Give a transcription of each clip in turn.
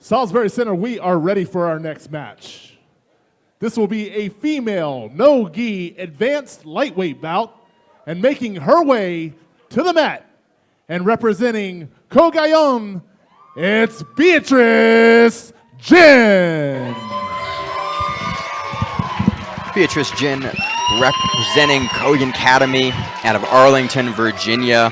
Salisbury Center, we are ready for our next match. This will be a female no-gi advanced lightweight bout, and making her way to the mat and representing Kogaion, it's Beatrice Jin. Beatrice Jin representing Kogaion Academy out of Arlington, Virginia.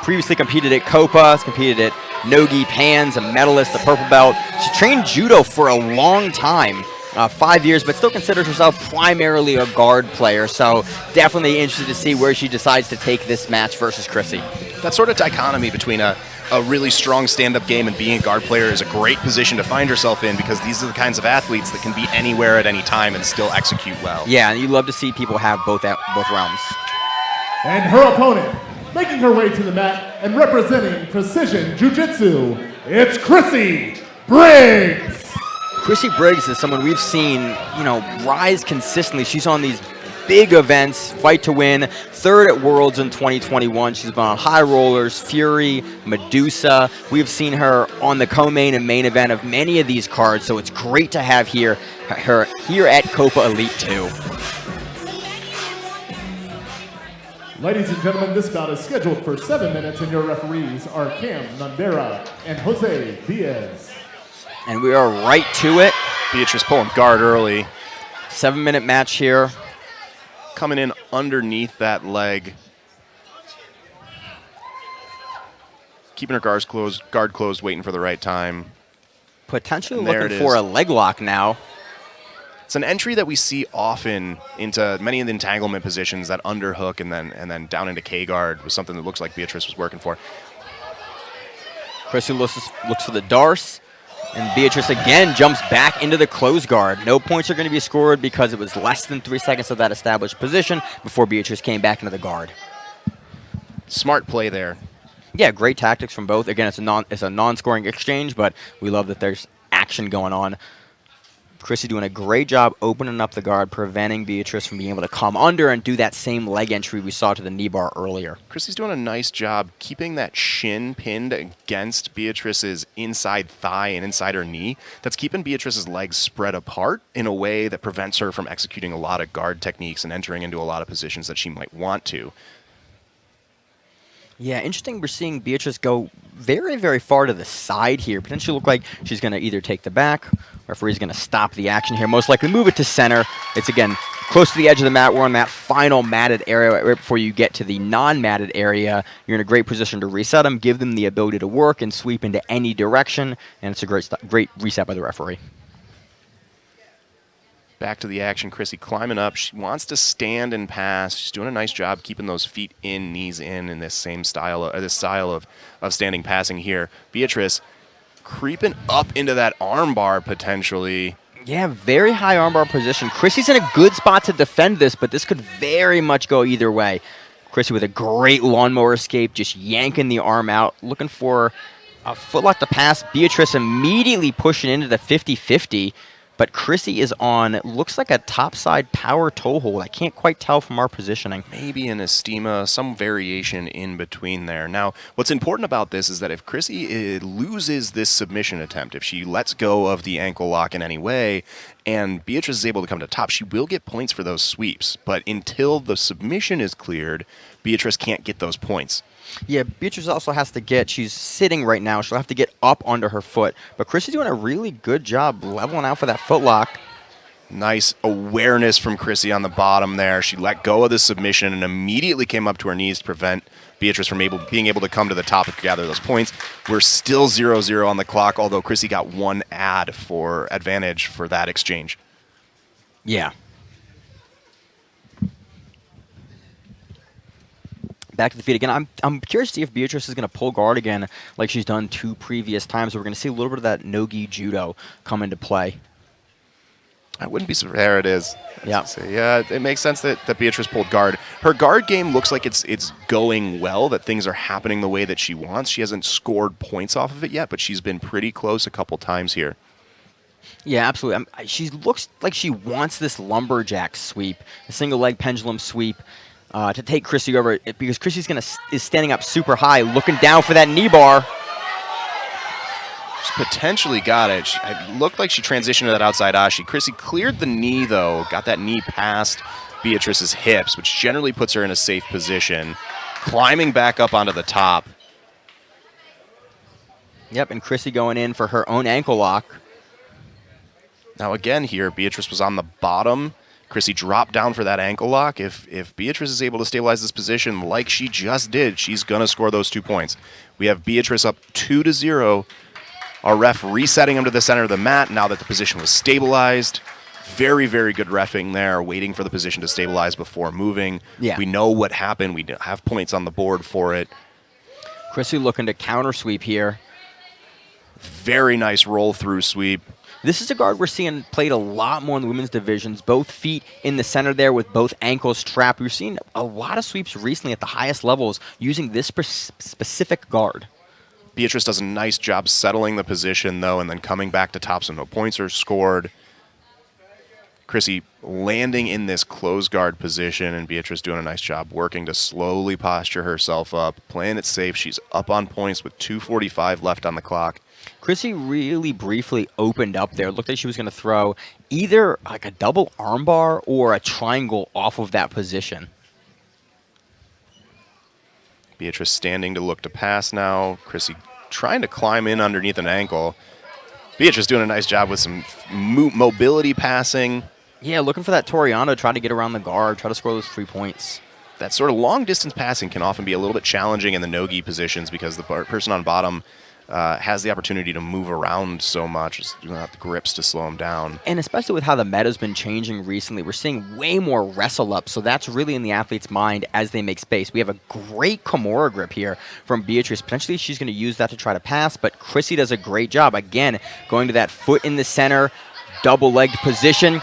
Previously competed at Copa, has competed at no-gi pans, a medalist, a purple belt. She trained judo for a long time, 5 years, but still considers herself primarily a guard player. So definitely interested to see where she decides to take this match versus Chrissy. That sort of dichotomy between a really strong stand-up game and being a guard player is a great position to find yourself in, because these are the kinds of athletes that can be anywhere at any time and still execute well. Yeah, and you love to see people have both realms. And her opponent, making her way to the mat and representing Precision Jiu-Jitsu, it's Chrissy Briggs. Chrissy Briggs is someone we've seen, rise consistently. She's on these big events, fight to win, third at Worlds in 2021. She's been on High Rollers, Fury, Medusa. We've seen her on the co-main and main event of many of these cards, so it's great to have her here at Copa Elite 2. Ladies and gentlemen, this bout is scheduled for 7 minutes, and your referees are Cam Nandera and Jose Diaz. And we are right to it. Beatrice pulling guard early. 7-minute match here. Coming in underneath that leg. Keeping her guard closed, waiting for the right time. Potentially looking for a leg lock now. It's an entry that we see often into many of the entanglement positions, that underhook and then down into K-guard was something that looks like Beatrice was working for. Chrissy looks for the Darce, and Beatrice again jumps back into the close guard. No points are going to be scored because it was less than 3 seconds of that established position before Beatrice came back into the guard. Smart play there. Yeah, great tactics from both. Again, it's a non-scoring exchange, but we love that there's action going on. Chrissy doing a great job opening up the guard, preventing Beatrice from being able to come under and do that same leg entry we saw to the knee bar earlier. Chrissy's doing a nice job keeping that shin pinned against Beatrice's inside thigh and inside her knee. That's keeping Beatrice's legs spread apart in a way that prevents her from executing a lot of guard techniques and entering into a lot of positions that she might want to. Yeah, interesting. We're seeing Beatrice go very, very far to the side here. Potentially look like she's going to either take the back. Referee's going to stop the action here. Most likely move it to center. It's, again, close to the edge of the mat. We're on that final matted area. Right before you get to the non-matted area, you're in a great position to reset them, give them the ability to work and sweep into any direction. And it's a great reset by the referee. Back to the action, Chrissy climbing up. She wants to stand and pass. She's doing a nice job keeping those feet in, knees in this same style, of standing passing here. Beatrice creeping up into that armbar potentially. Yeah, very high armbar position. Chrissy's in a good spot to defend this, but this could very much go either way. Chrissy with a great lawnmower escape, just yanking the arm out, looking for a footlock to pass. Beatrice immediately pushing into the 50-50. But Chrissy is on, looks like a topside power toe hold. I can't quite tell from our positioning. Maybe an Estima, some variation in between there. Now, what's important about this is that if Chrissy loses this submission attempt, if she lets go of the ankle lock in any way, and Beatrice is able to come to top, she will get points for those sweeps. But until the submission is cleared, Beatrice can't get those points. Yeah, Beatrice also has to get, she's sitting right now, she'll have to get up under her foot. But Chrissy's doing a really good job leveling out for that foot lock. Nice awareness from Chrissy on the bottom there. She let go of the submission and immediately came up to her knees to prevent Beatrice from being able to come to the top and gather those points. We're still 0-0 on the clock, although Chrissy got one advantage for that exchange. Yeah. Back to the feet again. I'm curious to see if Beatrice is going to pull guard again like she's done 2 previous times. So we're going to see a little bit of that no-gi judo come into play. I wouldn't be surprised. There it is. Yeah. Yeah, it makes sense that Beatrice pulled guard. Her guard game looks like it's going well, that things are happening the way that she wants. She hasn't scored points off of it yet, but she's been pretty close a couple times here. Yeah, absolutely. She looks like she wants this lumberjack sweep, a single leg pendulum sweep. To take Chrissy over, because Chrissy's is standing up super high, looking down for that knee bar. She's potentially got it. It looked like she transitioned to that outside ashi. Chrissy cleared the knee, though. Got that knee past Beatrice's hips, which generally puts her in a safe position. Climbing back up onto the top. Yep, and Chrissy going in for her own ankle lock. Now again here, Beatrice was on the bottom. Chrissy dropped down for that ankle lock. If Beatrice is able to stabilize this position like she just did, she's going to score those 2 points. We have Beatrice up 2-0. Our ref resetting him to the center of the mat now that the position was stabilized. Very, very good reffing there, waiting for the position to stabilize before moving. Yeah. We know what happened. We have points on the board for it. Chrissy looking to counter sweep here. Very nice roll through sweep. This is a guard we're seeing played a lot more in the women's divisions. Both feet in the center there with both ankles trapped. We've seen a lot of sweeps recently at the highest levels using this specific guard. Beatrice does a nice job settling the position, though, and then coming back to top so no points are scored. Chrissy landing in this close guard position, and Beatrice doing a nice job working to slowly posture herself up, playing it safe. She's up on points with 2:45 left on the clock. Chrissy really briefly opened up there. It looked like she was going to throw either like a double armbar or a triangle off of that position. Beatrice standing to look to pass now. Chrissy trying to climb in underneath an ankle. Beatrice doing a nice job with some mobility passing. Yeah, looking for that Toriano, trying to get around the guard, try to score those 3 points. That sort of long distance passing can often be a little bit challenging in the no-gi positions because the person on bottom has the opportunity to move around so much. Just don't have the grips to slow him down. And especially with how the meta's been changing recently, we're seeing way more wrestle ups, so that's really in the athlete's mind as they make space. We have a great Kimura grip here from Beatrice. Potentially she's going to use that to try to pass, but Chrissy does a great job. Again, going to that foot in the center, double-legged position,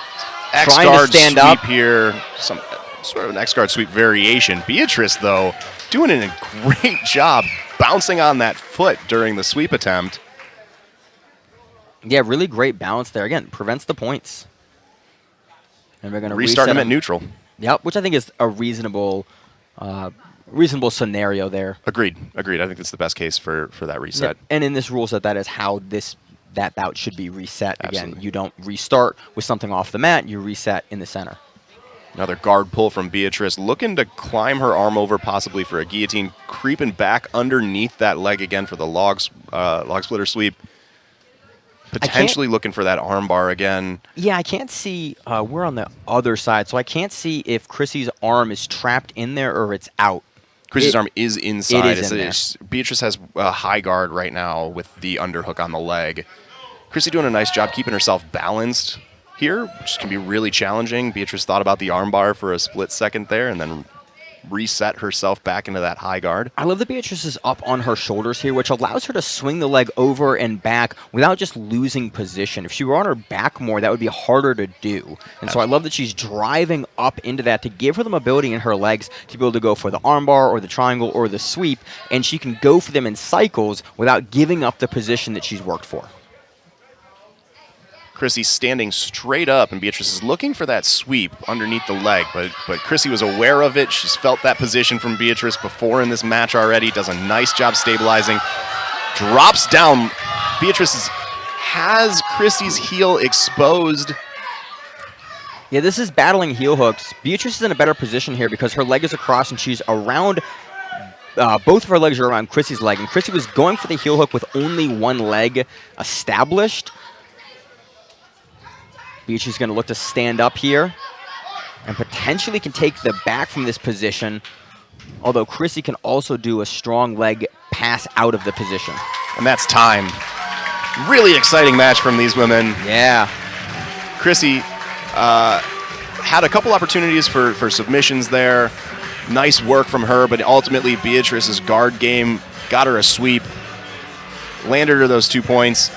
trying to stand up. Here, some sort of an X-guard sweep variation. Beatrice, though, doing a great job bouncing on that foot during the sweep attempt. Yeah, really great balance there. Again, prevents the points. And we're going to restart him at neutral. Yep, which I think is a reasonable scenario there. Agreed. I think that's the best case for that reset. Yeah. And in this rule set, that is how that bout should be reset. Absolutely. Again, you don't restart with something off the mat, you reset in the center. Another guard pull from Beatrice, looking to climb her arm over possibly for a guillotine, creeping back underneath that leg again for the log splitter sweep. Potentially looking for that arm bar again. Yeah, I can't see. We're on the other side, so I can't see if Chrissy's arm is trapped in there or it's out. Chrissy's arm is inside. It is in there. Beatrice has a high guard right now with the underhook on the leg. Chrissy doing a nice job keeping herself balanced here, which can be really challenging. Beatrice thought about the armbar for a split second there and then reset herself back into that high guard. I love that Beatrice is up on her shoulders here, which allows her to swing the leg over and back without just losing position. If she were on her back more, that would be harder to do. And so I love that she's driving up into that to give her the mobility in her legs to be able to go for the armbar or the triangle or the sweep, and she can go for them in cycles without giving up the position that she's worked for. Chrissy standing straight up, and Beatrice is looking for that sweep underneath the leg, but Chrissy was aware of it. She's felt that position from Beatrice before in this match already. Does a nice job stabilizing. Drops down. Beatrice has Chrissy's heel exposed. Yeah, this is battling heel hooks. Beatrice is in a better position here because her leg is across and she's around. Both of her legs are around Chrissy's leg, and Chrissy was going for the heel hook with only one leg established. Beatrice is going to look to stand up here and potentially can take the back from this position, although Chrissy can also do a strong leg pass out of the position. And that's time. Really exciting match from these women. Yeah. Chrissy had a couple opportunities for submissions there. Nice work from her, but ultimately Beatrice's guard game got her a sweep, landed her those 2 points,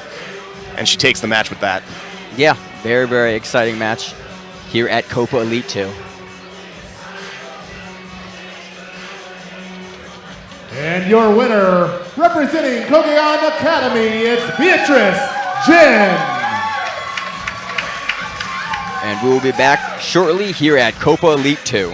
and she takes the match with that. Yeah, very, very exciting match here at Copa Elite 2. And your winner, representing Kogaion Academy, it's Beatrice Jin. And we will be back shortly here at Copa Elite 2.